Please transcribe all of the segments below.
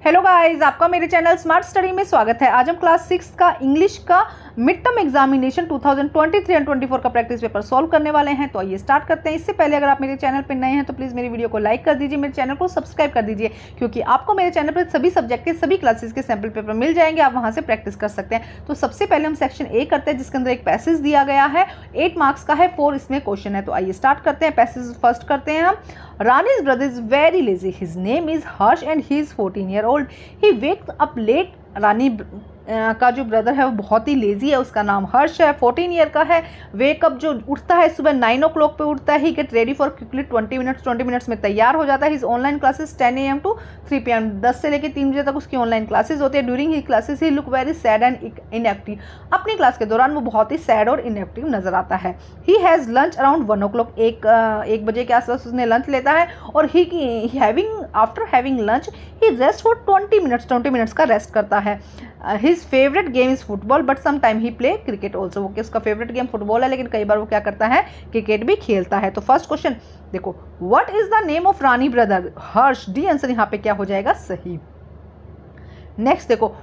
Hello guys, आपका मेरे channel smart study में स्वागत है। आज हम क्लास 6 का इंग्लिश का मिड टर्म एग्जामिनेशन 2023 एंड 24 का प्रैक्टिस पेपर सॉल्व करने वाले हैं। तो आइए स्टार्ट करते हैं। इससे पहले अगर आप मेरे चैनल पर नए हैं तो प्लीज़ मेरी वीडियो को लाइक कर दीजिए, मेरे चैनल को सब्सक्राइब कर दीजिए, क्योंकि आपको मेरे चैनल पर सभी सब्जेक्ट के सभी क्लासेस के सैम्पल पेपर मिल जाएंगे। आप वहाँ से प्रैक्टिस कर सकते हैं। तो सबसे पहले हम सेक्शन ए करते हैं, जिसके अंदर एक पैसेज दिया गया है, 8 मार्क्स का है, 4 इसमें क्वेश्चन है। तो आइए स्टार्ट करते हैं। पैसेज फर्स्ट करते हैं हम। Rani's brother is very lazy. His name is Harsh and he is 14-year-old. He wakes up late. रानी का जो ब्रदर है वो बहुत ही लेजी है, उसका नाम हर्ष है, 14 ईयर का है। वेकअप जो उठता है सुबह 9 o'clock पे उठता है। He get ready for quickly 20 minutes में तैयार हो जाता है। His online classes 10 AM to 3 PM, 10 से लेकर 3 बजे तक उसकी ऑनलाइन क्लासेस होती है। During he classes he look very sad and inactive. अपनी क्लास के दौरान वो बहुत ही सैड और इनएक्टिव नजर आता है। He has lunch around 1 o'clock, 1 बजे के आसपास उसने लंच लेता है। और आफ्टर हैविंग लंच ही रेस्ट फॉर 20 मिनट्स का रेस्ट करता है। His favourite game is football but some time he play cricket also. वो उसका फेवरेट गेम फुटबॉल है, लेकिन कई बार वो क्या करता है, क्रिकेट भी खेलता है। तो फर्स्ट क्वेश्चन देखो, what is the name of Rani brother Harsh. D answer यहाँ पे क्या हो जाएगा, सही। नेक्स्ट देखो,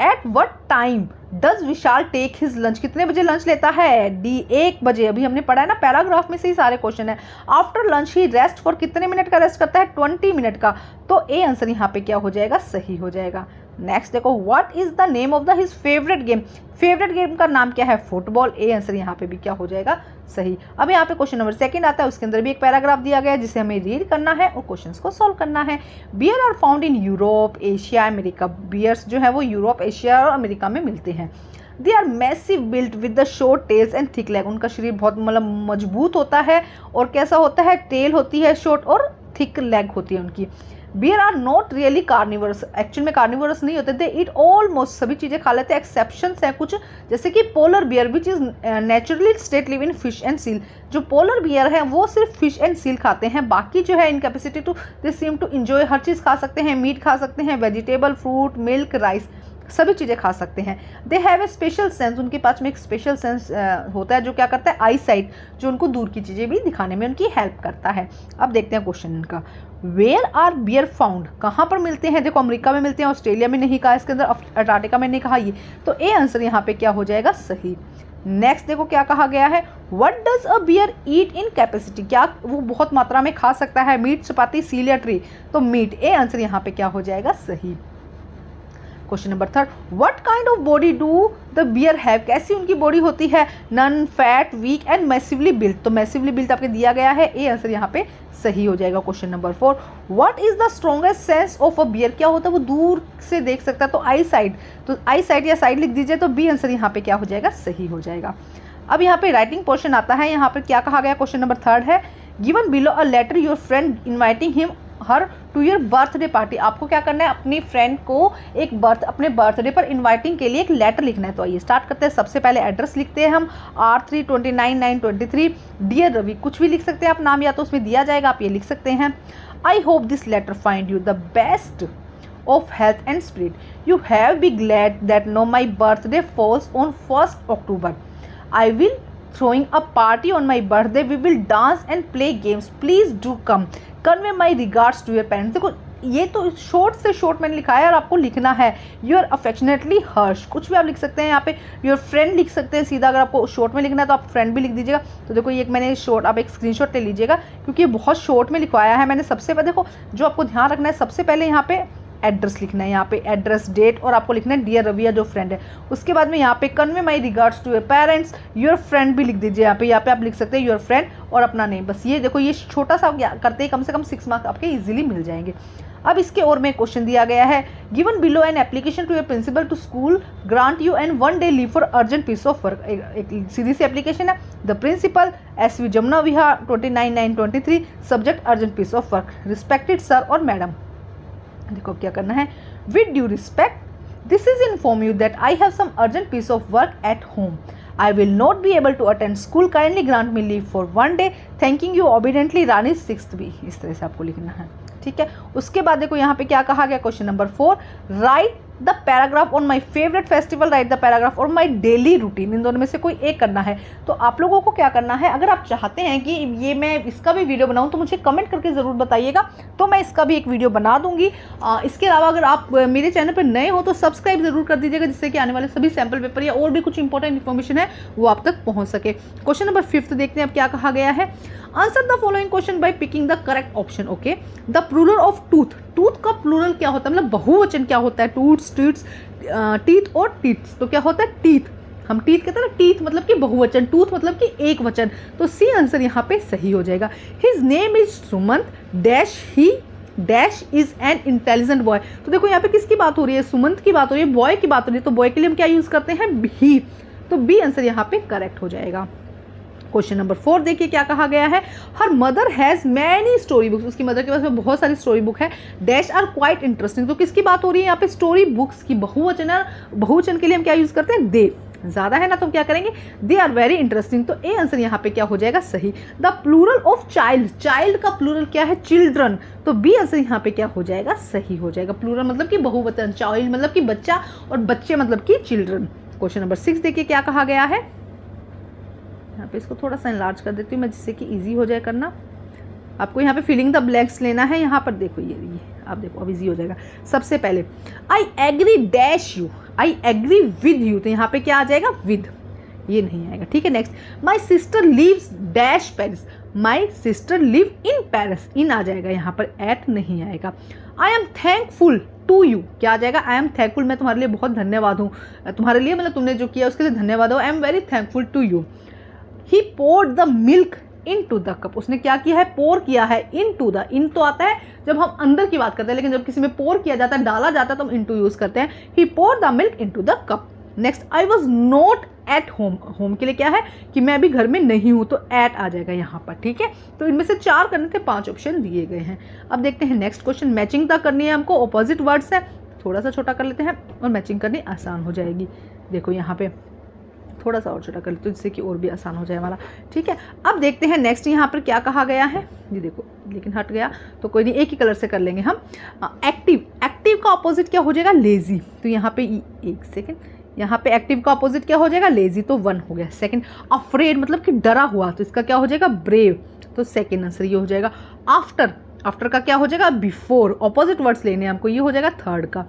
at what time does Vishal take his lunch. कितने बजे लंच लेता है, डी 1 बजे। अभी हमने पढ़ा है ना, पैराग्राफ में से ही सारे क्वेश्चन है। आफ्टर लंच ही रेस्ट फॉर कितने मिनट का रेस्ट करता है, 20 मिनट का। तो ए आंसर यहाँ पे क्या हो जाएगा, सही हो जाएगा। नेक्स्ट देखो, what is the name of the his favourite game. Favourite game का नाम क्या है, फुटबॉल। ए आंसर यहाँ पे भी क्या हो जाएगा, सही। अब यहाँ पे क्वेश्चन नंबर 2 आता है, उसके अंदर भी एक पैराग्राफ दिया गया है जिसे हमें रीड करना है और क्वेश्चंस को सॉल्व करना है। Bear are found in Europe, Asia, America. Bears जो है वो यूरोप, एशिया और अमेरिका में मिलते हैं। They are massive built with the short tails and thick leg. उनका शरीर बहुत मजबूत होता है और कैसा होता है, टेल होती है शॉर्ट और थिक लेग होती है उनकी। Bear are not really carnivorous, actual में कार्निवरस नहीं होते। दे ईट ऑलमोस्ट, सभी चीज़ें खा लेते हैं। एक्सेप्शंस हैं कुछ, जैसे कि polar bear which is naturally state live in fish and seal. जो पोलर बियर है वो सिर्फ फिश एंड सील खाते हैं। बाकी जो है incapacity to they seem to enjoy, हर चीज़ खा सकते हैं। मीट खा सकते हैं, वेजिटेबल, फ्रूट, मिल्क, राइस, सभी चीज़ें खा सकते हैं। They have a special sense, उनके पास में एक स्पेशल सेंस होता है जो क्या करता है, आई साइट, जो उनको दूर की चीज़ें भी दिखाने में उनकी हेल्प करता है। अब देखते हैं क्वेश्चन इनका। वेयर आर बियर फाउंड, कहाँ पर मिलते हैं। देखो, अमेरिका में मिलते हैं, ऑस्ट्रेलिया में नहीं कहा, इसके अंदर अंटार्कटिका में नहीं कहा ये। तो ए आंसर यहाँ पे क्या हो जाएगा, सही। नेक्स्ट देखो क्या कहा गया है, what does a bear eat in capacity. क्या वो बहुत मात्रा में खा सकता है, मीट, चपाती, सील या ट्री। तो मीट। ए आंसर यहाँ पे क्या हो जाएगा, सही। Question number 3, what kind of body do the bear have. कैसी उनकी बॉडी होती है, none, fat, weak and massively built. तो मैसिवली बिल्ट आपके दिया गया है, ए आंसर यहाँ पे सही हो जाएगा। Question number 4, what is the strongest sense of a bear. क्या होता है, वो दूर से देख सकता है। तो आई साइड, तो आई साइड या साइड लिख दीजिए। तो बी आंसर यहाँ पे क्या हो जाएगा, सही हो जाएगा। अब यहाँ पे राइटिंग पोर्शन आता है। यहाँ पर क्या कहा गया, क्वेश्चन नंबर 3 है, given below a letter your friend inviting him her to your birthday party. आपको क्या करना है, अपनी फ्रेंड को अपने बर्थडे पर इन्वाइटिंग के लिए एक लेटर लिखना है। तो आइए स्टार्ट करते हैं। सबसे पहले एड्रेस लिखते हैं हम, R329-923 डियर रवि। कुछ भी लिख सकते हैं आप, नाम या तो उसमें दिया जाएगा, आप ये लिख सकते हैं। I hope this letter find you the best of health and spirit. You have be glad that no my birthday falls on 1st October. I will throwing a party on my birthday. We will dance and play games. Please do come. Convey my regards to your parents. देखो, ये तो short से short मैंने लिखा है और आपको लिखना है योर अफेक्शनेटली हर्ष। कुछ भी आप लिख सकते हैं, यहाँ पे योर फ्रेंड लिख सकते हैं सीधा। अगर आपको शॉर्ट में लिखना है तो आप फ्रेंड भी लिख दीजिएगा। तो देखो, ये मैंने शॉर्ट, आप एक स्क्रीनशॉट ले लीजिएगा, क्योंकि ये बहुत शॉर्ट में लिखवाया है मैंने। सबसे पहले देखो, जो आपको ध्यान रखना है, सबसे पहले यहाँ पे एड्रेस लिखना है, यहाँ पे एड्रेस, डेट, और आपको लिखना है डियर रविया जो फ्रेंड है। उसके बाद में यहाँ पे convey my regards to your parents, your friend भी लिख दीजिए। यहाँ पे आप लिख सकते हैं योर फ्रेंड और अपना नेम। बस ये देखो, ये छोटा सा करते ही कम से कम 6 मार्क्स आपके इजीली मिल जाएंगे। अब इसके और में क्वेश्चन दिया गया है, given below an application to your principal to school grant you an 1 day leave for urgent piece of work. एक सीधी सी एप्लीकेशन है। The principal SV Jamuna Vihar 29-923, subject urgent piece of work, respected sir और madam. देखो क्या करना है, with due respect this is inform you that I have some urgent piece of work at home. I will not be able to attend school, kindly grant me leave for 1 day, thanking you obediently Rani 6th B। इस तरह से आपको लिखना है, ठीक है। उसके बाद देखो यहाँ पे क्या कहा गया, question number 4, write the paragraph on my favourite festival, write the paragraph on my daily routine. इन दोनों में से कोई एक करना है। तो आप लोगों को क्या करना है, अगर आप चाहते हैं कि ये मैं इसका भी वीडियो बनाऊं तो मुझे कमेंट करके ज़रूर बताइएगा, तो मैं इसका भी एक वीडियो बना दूंगी। इसके अलावा अगर आप मेरे चैनल पर नए हो तो सब्सक्राइब जरूर कर दीजिएगा, जिससे कि आने वाले सभी सैम्पल पेपर या और भी कुछ इंपॉर्टेंट इन्फॉर्मेशन है वो आप तक पहुँच सके। क्वेश्चन नंबर 5 देखते हैं अब क्या कहा गया है। Answer the following question by picking the correct option. Okay, the plural of tooth, tooth का प्लूरल क्या होता है, मतलब बहुवचन क्या होता है, टूथ्स, टीथ्स, टीथ और टीथ्स, तो क्या होता है टीथ। हम टीथ कहते हैं ना, टीथ मतलब कि बहुवचन, टूथ मतलब कि एक वचन, तो सी आंसर यहाँ पे सही हो जाएगा। His name is Sumant dash he dash is an intelligent boy. तो देखो यहाँ पे किसकी बात हो रही है, सुमंत की बात हो रही है, बॉय की बात हो रही है, तो बॉय के लिए हम क्या यूज करते हैं, ही, तो बी आंसर यहाँ पे करेक्ट हो जाएगा। क्वेश्चन नंबर 4 देखिए क्या कहा गया है। Her mother has many story books, उसकी मदर के पास में बहुत सारी स्टोरी बुक है, डैश आर क्वाइट इंटरेस्टिंग। तो किसकी बात हो रही है यहाँ पे, स्टोरी बुक्स की, बहुवचन है, बहुवचन के लिए हम क्या यूज करते हैं, दे, ज़्यादा है ना तो हम क्या करेंगे, दे आर वेरी इंटरेस्टिंग। तो ए आंसर यहाँ पे क्या हो जाएगा, सही। The plural of child, child का प्लूरल क्या है, चिल्ड्रन, तो बी आंसर यहाँ पे क्या हो जाएगा, सही हो जाएगा। प्लूरल मतलब कि बहुवचन, चाइल्ड मतलब कि बच्चा और बच्चे मतलब कि चिल्ड्रन। क्वेश्चन नंबर 6 देखिए क्या कहा गया है। यहाँ पे इसको थोड़ा सा इनलार्ज कर देती हूँ मैं, जिससे कि इजी हो जाए करना। आपको यहाँ पे फिलिंग द ब्लैंक्स लेना है। यहाँ पर देखो ये आप देखो अब इजी हो जाएगा। सबसे पहले I agree dash you, I agree with you, तो यहाँ पे क्या आ जाएगा, विद, ये नहीं आएगा, ठीक है। Next, my sister lives dash Paris, my sister live in Paris, in आ जाएगा, यहाँ पर एट नहीं आएगा। I am thankful to you, क्या आ जाएगा, आई एम थैंकफुल, मैं तुम्हारे लिए बहुत धन्यवाद हूँ, तुम्हारे लिए मतलब तुमने जो किया उसके लिए धन्यवाद हो, I am very thankful to you. He poured the milk into the cup, उसने क्या किया है, पोर किया है, इन टू द, इन तो आता है जब हम अंदर की बात करते हैं, लेकिन जब किसी में पोर किया जाता है, डाला जाता है, तो हम इन टू यूज करते हैं। He poured the milk into the cup. Next, I was not at home, home के लिए क्या है कि मैं अभी घर में नहीं हूँ, तो एट आ जाएगा यहाँ पर, ठीक है। तो इनमें से 4 करने थे, 5 ऑप्शन दिए गए हैं। अब देखते हैं नेक्स्ट क्वेश्चन। मैचिंग तक करनी है हमको, ऑपोजिट वर्ड्स है, थोड़ा सा छोटा कर लेते हैं और मैचिंग करनी आसान हो जाएगी। देखो यहाँ पे थोड़ा सा और छोटा कर लेते हैं जिससे कि और भी आसान हो जाए हमारा, ठीक है। अब देखते हैं नेक्स्ट यहाँ पर क्या कहा गया है। ये देखो लेकिन हट गया तो कोई नहीं, एक ही कलर से कर लेंगे हम। एक्टिव, एक्टिव का अपोजिट क्या हो जाएगा, लेजी, तो यहाँ पे एक सेकेंड, यहाँ पे एक्टिव का अपोजिट क्या हो जाएगा, लेजी, तो 1 हो गया। सेकंड, अफ्रेड मतलब कि डरा हुआ, तो इसका क्या हो जाएगा, ब्रेव, तो सेकंड आंसर ये हो जाएगा। आफ्टर, आफ्टर का क्या हो जाएगा, बिफोर, ऑपोजिट वर्ड्स लेने हैं हमको, ये हो जाएगा थर्ड का।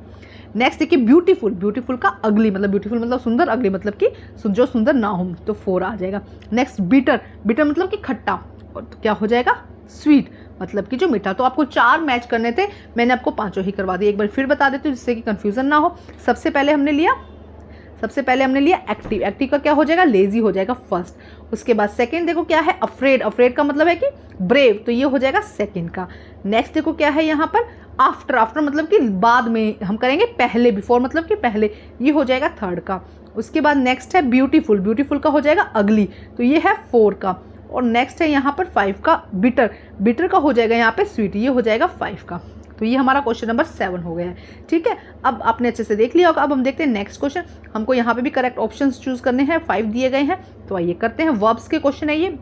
नेक्स्ट देखिए ब्यूटीफुल, ब्यूटीफुल का अगली, मतलब ब्यूटीफुल मतलब सुंदर, अगली मतलब कि जो सुंदर ना हो, तो 4 आ जाएगा। नेक्स्ट बिटर, बिटर मतलब कि खट्टा, और तो क्या हो जाएगा, स्वीट मतलब कि जो मीठा। तो आपको 4 मैच करने थे, मैंने आपको 5 ही करवा दिए। एक बार फिर बता देती हूँ जिससे कि कंफ्यूजन ना हो। सबसे पहले हमने लिया एक्टिव, एक्टिव का क्या हो जाएगा, लेजी हो जाएगा फर्स्ट। उसके बाद सेकंड देखो क्या है, अफ्रेड, अफ्रेड का मतलब है कि ब्रेव, तो ये हो जाएगा सेकंड का। नेक्स्ट देखो क्या है यहाँ पर, आफ्टर, आफ्टर मतलब कि बाद में हम करेंगे, पहले, बिफोर मतलब कि पहले, ये हो जाएगा थर्ड का। उसके बाद नेक्स्ट है ब्यूटीफुल, ब्यूटीफुल का हो जाएगा अगली, तो ये है 4 का। और नेक्स्ट है यहाँ पर 5 का बिटर, बिटर का हो जाएगा यहाँ पे स्वीट, ये हो जाएगा 5 का। तो ये हमारा क्वेश्चन नंबर 7 हो गया है, ठीक है। अब आपने अच्छे से देख लिया होगा। अब हम देखते हैं नेक्स्ट क्वेश्चन। हमको यहाँ पे भी करेक्ट ऑप्शंस चूज करने हैं, 5 दिए गए हैं, तो आइए करते हैं। वर्ब्स के क्वेश्चन है ये।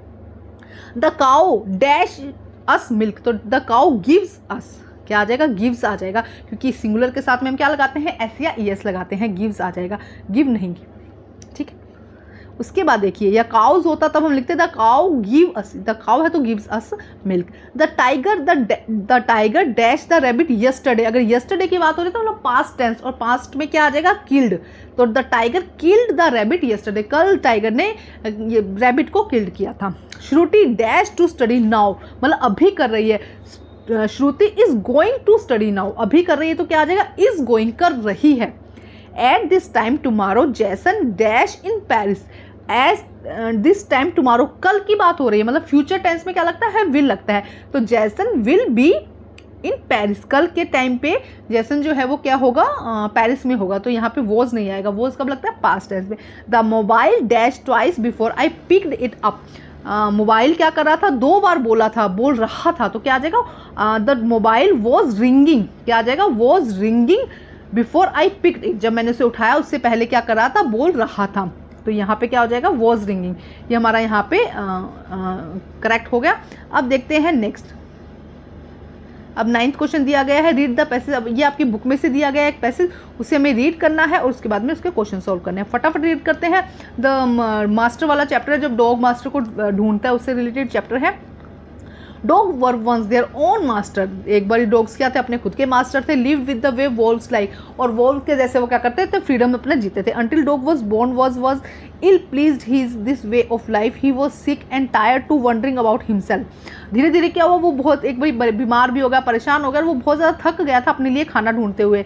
The cow dash us milk, तो द काउ गिव्स अस, क्या आ जाएगा, गिव्स आ जाएगा, क्योंकि सिंगुलर के साथ में हम क्या लगाते हैं, एस या ईएस लगाते हैं, गिव्स आ जाएगा, गिव नहीं, ठीक है। उसके बाद देखिए, या काउज होता तब हम लिखते the cow give us, the cow है तो gives us milk. The tiger dash the rabbit yesterday, अगर यस्टरडे की बात हो रही तो मतलब पास्ट टेंस, और पास्ट में क्या आ जाएगा, किल्ड, तो the tiger killed the rabbit yesterday, कल टाइगर ने ये रैबिट को किल्ड किया था। Shruti dash to study now, मतलब अभी कर रही है, Shruti is going to study now, अभी कर रही है, तो क्या आ जाएगा, इज गोइंग, कर रही है। At this time tomorrow Jason dash in Paris, as this time tomorrow, कल की बात हो रही है, मतलब फ्यूचर टेंस में क्या लगता है, विल लगता है, तो जैसन विल बी इन पेरिस, कल के टाइम पे जैसन जो है वो क्या होगा, पेरिस में होगा, तो यहाँ पे वॉज नहीं आएगा, वॉज कब लगता है, पास्ट टेंस में। The mobile dash twice before I picked it up, mobile क्या कर रहा था, 2 बार बोला था, बोल रहा था, तो क्या आ जाएगा, द मोबाइल वॉज रिंगिंग, क्या आ जाएगा, was ringing before I picked it, जब मैंने उसे उठाया उससे पहले क्या कर रहा था, बोल रहा था, तो यहाँ पे क्या हो जाएगा, वॉज रिंगिंग, ये हमारा यहाँ पे करेक्ट हो गया। अब देखते हैं नेक्स्ट। अब 9th क्वेश्चन दिया गया है, रीड द पैसेज। अब ये आपकी बुक में से दिया गया है एक पैसेज, उसे हमें रीड करना है और उसके बाद में उसके क्वेश्चन सॉल्व करने हैं। फटाफट रीड करते हैं। द मास्टर वाला चैप्टर है, जब डॉग मास्टर को ढूंढता है उससे रिलेटेड चैप्टर है। Dog were once their own master, एक बारी डॉग्स क्या थे, अपने खुद के मास्टर थे। Live with the way wolves like, और वोल्व के जैसे वो क्या करते थे, फ्रीडम अपने जीते थे। Until dog was born was ill pleased his this way of life, he was sick and tired to wandering about himself. धीरे धीरे क्या हुआ, वो बहुत एक बारी बीमार भी हो गया, परेशान हो गया, वो बहुत ज़्यादा थक गया था अपने लिए खाना ढूंढते हुए।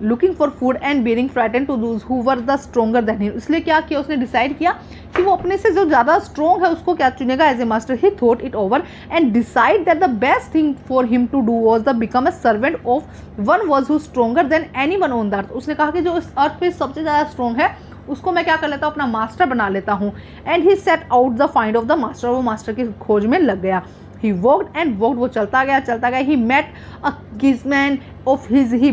Looking for food and being frightened to those who were the stronger than him, इसलिए क्या किया उसने, डिसाइड किया कि वो अपने से जो ज़्यादा स्ट्रॉन्ग है उसको क्या चुनेगा as a master. He thought it over and decide that the best thing for him to do was the become a servant of one was who stronger than anyone on the earth. उसने कहा कि जो इस अर्थ पे सबसे ज़्यादा strong है उसको मैं क्या कर लेता हूँ, अपना मास्टर बना लेता हूँ। And he set out the find of the master, वो मास्टर की खोज में लग गया। ही वॉक्ड एंड वॉक्ड, वो चलता गया। He met a kinsman of his, he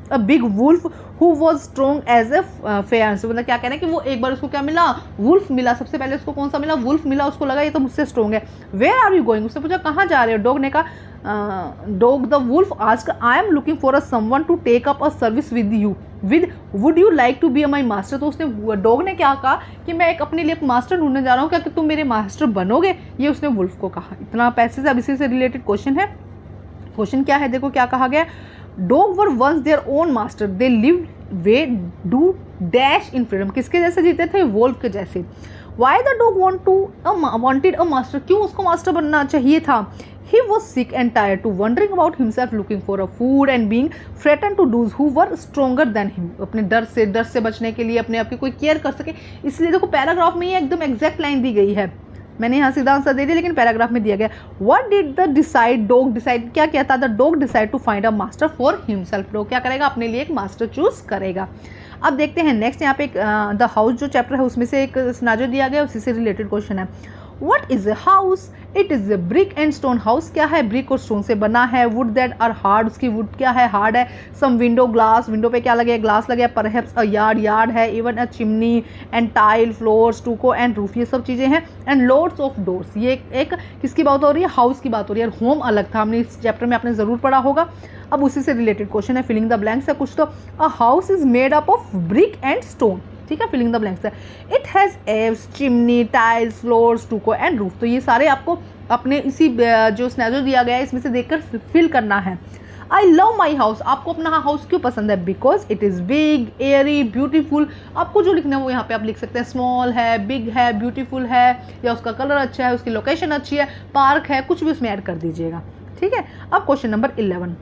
a big wolf who was strong as a fierce. मतलब क्या कह रहे हैं कि वो एक बार उसको क्या मिला, वुल्फ मिला। सबसे पहले उसको कौन सा मिला, वुल्फ मिला। उसको लगा ये तो मुझसे स्ट्रॉन्ग है। वेयर आर यू गोइंग, उसने पूछा कहाँ जा रहे हो। डॉग ने कहा, dog the wolf asked, I am looking for a someone to take up a service with you, with would you like to be a my master. तो उसने, डॉग ने क्या कहा कि मैं एक अपने लिए मास्टर ढूंढने जा रहा हूँ, क्या कि तुम मेरे मास्टर बनोगे, ये उसने वुल्फ को कहा। इतना पैसेज, अब इसी से रिलेटेड क्वेश्चन है। क्वेश्चन क्या है, देखो क्या कहा गया। Dog were once their own master, they live way do dash in freedom, किसके जैसे जीते थे, वोल्फ के जैसे। Why the dog wanted a master, क्यों उसको मास्टर बनना चाहिए था। He was sick and tired to wandering about himself, looking for a food and being threatened to those who were stronger than him, अपने डर से बचने के लिए, अपने आप की कोई केयर कर सके। इसलिए देखो पैराग्राफ में ये एकदम एग्जैक्ट लाइन दी गई है, मैंने यहाँ सीधा आंसर दे दिया लेकिन पैराग्राफ में दिया गया। What did the decide, dog decide क्या किया था, the dog decide to find a master for himself, dog क्या करेगा, अपने लिए एक मास्टर चूज करेगा। अब देखते हैं नेक्स्ट, यहाँ पे एक द हाउस जो चैप्टर है उसमें से एक सिनारियो दिया गया, उसी से रिलेटेड क्वेश्चन है। What is a house, it is a brick and stone, house क्या है, ब्रिक और स्टोन से बना है। वुड दैट आर हार्ड, उसकी वुड क्या है, हार्ड है। सम विंडो ग्लास, विंडो पे क्या लगे, ग्लास लगे। परहैप्स अ यार्ड, यार्ड है। Even a chimney and tile, floor, stucco and roof, ये सब चीज़ें हैं। एंड लोड्स ऑफ डोर्स, ये एक किसकी बात हो रही है, हाउस की बात हो रही है। होम अलग था, हमने इस चैप्टर में आपने ज़रूर पढ़ा होगा। अब उसी से रिलेटेड क्वेश्चन है, फिलिंग द ब्लैंक्स है कुछ तो। A house is made up of brick and stone, ठीक है, फिलिंग द ब्लैंक्स है। It has Aves, chimney, tiles, floor, stucco and roof, तो ये सारे आपको अपने इसी जो स्नैजो दिया गया है इसमें से देखकर फिल करना है। आई लव माई हाउस, आपको अपना हाउस क्यों पसंद है, because it is big, Airy, beautiful. आपको जो लिखना है वो यहाँ पे आप लिख सकते हैं, स्मॉल है, बिग है, ब्यूटीफुल है, या उसका कलर अच्छा है, उसकी लोकेशन अच्छी है, पार्क है, कुछ भी उसमें ऐड कर दीजिएगा, ठीक है। अब क्वेश्चन नंबर 11,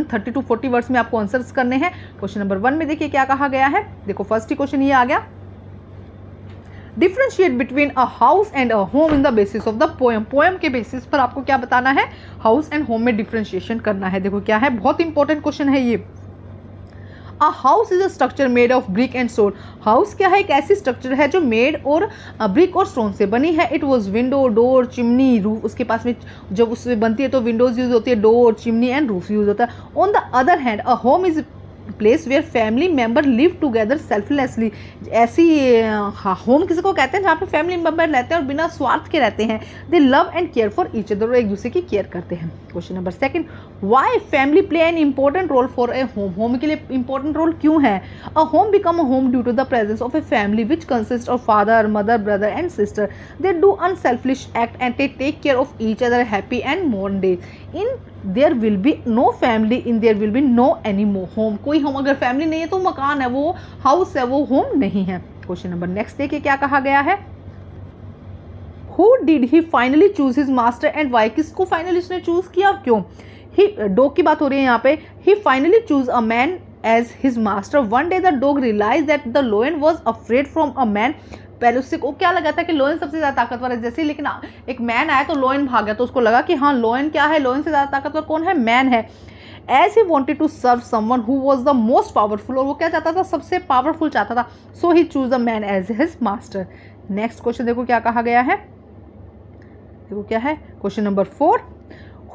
30 to 40 वर्ड्स में आपको आंसर्स करने हैं। क्वेश्चन नंबर 1 में देखिए क्या कहा गया है, देखो फर्स्ट ही क्वेश्चन ये आ गया, differentiate between a house and a home in the basis of the poem, poem के बेसिस पर आपको क्या बताना है, हाउस एंड होम में डिफ्रेंशिएशन करना है। देखो क्या है, बहुत इंपॉर्टेंट क्वेश्चन है ये। A house is a structure made of brick and stone, house क्या है, एक ऐसी स्ट्रक्चर है जो मेड और ब्रिक और स्टोन से बनी है। It was window, door, chimney, roof, उसके पास में जब उससे बनती है तो विंडोज यूज होती है, door, chimney and roof use होता है। On the other hand a home is place where family member live together selflessly, ऐसी होम किसी को कहते हैं जहाँ पे फैमिली मेंबर रहते हैं और बिना स्वार्थ के रहते हैं। They love and care for each other, एक दूसरे की केयर करते हैं। Question number 2, why family play an important role for a home, home के लिए इंपॉर्टेंट रोल क्यों है। A home become a home due to the presence of a family which consist of father, mother, brother and sister. They do unselfish act and they take care of each other happy and मोर्न day. In there will be no family, in there will be no any more home, कोई home अगर family नहीं है तो मकान है, वो house है, वो होम नहीं है। क्वेश्चन नंबर नेक्स्ट देखिए क्या कहा गया है, who did he finally choose his master and why, किसको फाइनली उसने चूज किया और क्यों। ही, डॉग की बात हो रही है यहाँ पे। He finally choose a man as his master, one day the dog realise that the lion was afraid from a man, पहले उससे को क्या लगा था कि लोयन सबसे ज़्यादा ताकतवर है, जैसे लेकिन एक मैन आया तो लोयन भाग गया, तो उसको लगा कि हाँ लोयन क्या है, लोयन से ज़्यादा ताकतवर कौन है, मैन है। As he wanted to serve someone who was the most powerful, और वो क्या चाहता था, सबसे पावरफुल चाहता था। So he choose the man as his master. Next question देखो क्या कहा गया है, देखो क्या है, question number 4,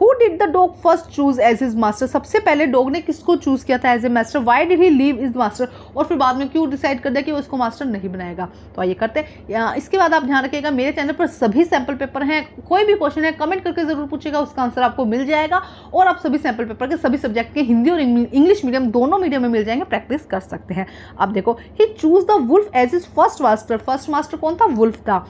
who did the dog first choose as his master, सबसे पहले डॉग ने किसको चूज किया था as a master, why did he leave is master, और फिर बाद में क्यों डिसाइड कर दिया कि वो इसको मास्टर नहीं बनाएगा। तो आइए करते हैं। इसके बाद आप ध्यान रखिएगा मेरे चैनल पर सभी सैम्पल पेपर हैं, कोई भी क्वेश्चन है कमेंट करके जरूर पूछिएगा, उसका आंसर आपको मिल जाएगा और आप सभी सैम्पल पेपर के सभी सब्जेक्ट के हिंदी और इंग्लिश मीडियम दोनों मीडियम में मिल जाएंगे, प्रैक्टिस कर सकते हैं। अब देखो, he choose the wolf as his first master, first master कौन था, वुल्फ था।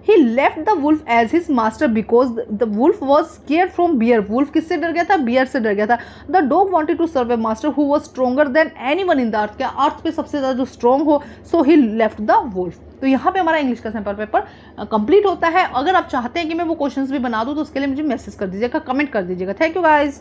He left the wolf as his master because the wolf was scared from bear. Wolf किससे डर गया था, बियर से डर गया था। The dog wanted to serve a master who was stronger than anyone in the earth, क्या अर्थ पे सबसे ज़्यादा जो स्ट्रॉन्ग हो, so he left the wolf। तो यहाँ पे हमारा इंग्लिश का सैम्पल पेपर कंप्लीट होता है। अगर आप चाहते हैं कि मैं वो क्वेश्चंस भी बना दूँ तो उसके लिए मुझे मैसेज कर दीजिएगा, कमेंट कर दीजिएगा। Thank you guys.